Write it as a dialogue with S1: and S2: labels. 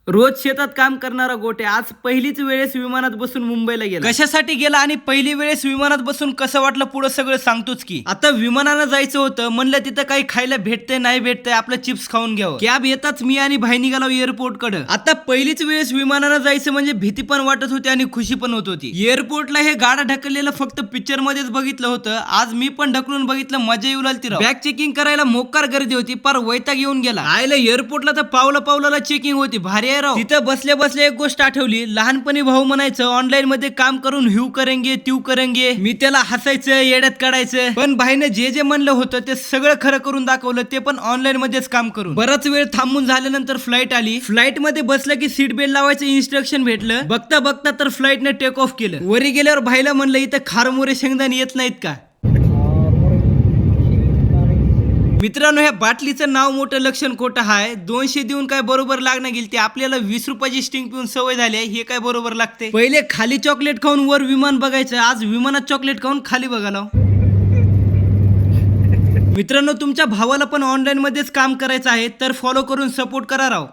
S1: रोज शेतात काम करणारा गोटे आज पहिलीच वेळेस विमानात बसून मुंबईला गेला. कशासाठी गेला आणि पहिली वेळेस विमानात बसून कसं वाटलं पुढे सगळं सांगतोच की. आता विमानानं जायचं होतं, म्हणलं तिथं काही खायला भेटतंय नाही भेटतंय, आपलं चिप्स खाऊन घ्यावं. कॅब येताच मी आणि भाई निघालो एअरपोर्ट कडे. आता पहिलीच वेळेस विमानानं जायचं म्हणजे भीती पण वाटत होती आणि खुशी पण होत होती. एअरपोर्टला हे गाडा ढकललेलं फक्त पिक्चर मध्येच बघितलं होतं, आज मी पण ढकलून बघितलं, मजा येऊ लागली. बॅग चेकिंग करायला मोकार गर्दी होती, पार वैताग येऊन गेला. आयला एअरपोर्टला तर पावला चेकिंग होती, भारी आहे राव. तिथं बसल्या बसल्या एक गोष्ट आठवली, लहानपणी भाऊ म्हणायचं ऑनलाईन मध्ये काम करून हिव करेंगे त्यू करेंगे, मी त्याला हसायचं येड्यात काढायचं, पण भाईने जे जे म्हणलं होतं ते सगळं खरं करून दाखवलं, ते पण ऑनलाईन मध्येच काम करून. बराच वेळ थांबून झाल्यानंतर फ्लाईट आली. फ्लाईट मध्ये बसलं की सीट बेल्ट लावायचं इन्स्ट्रक्शन भेटलं. बघता बघता तर फ्लाईटने टेक ऑफ केलं. वरी गेल्यावर भाईला म्हणलं इथं खारमोरे शेंगदाणे येत नाहीत का. मित्रांनो, ह्या बाटलीचं नाव मोठं लक्षण खोटं आहे. 200 देऊन काय बरोबर लागणार गेली, ते आपल्याला 20 रुपयाची स्टिंग पिऊन सवय झाली आहे, हे काय बरोबर लागते. पहिले खाली चॉकलेट खाऊन वर विमान बघायचं, आज विमानात चॉकलेट खाऊन खाली बघायला. मित्रांनो, तुमच्या भावाला पण ऑनलाईन मध्येच काम करायचं आहे तर फॉलो करून सपोर्ट करा राव.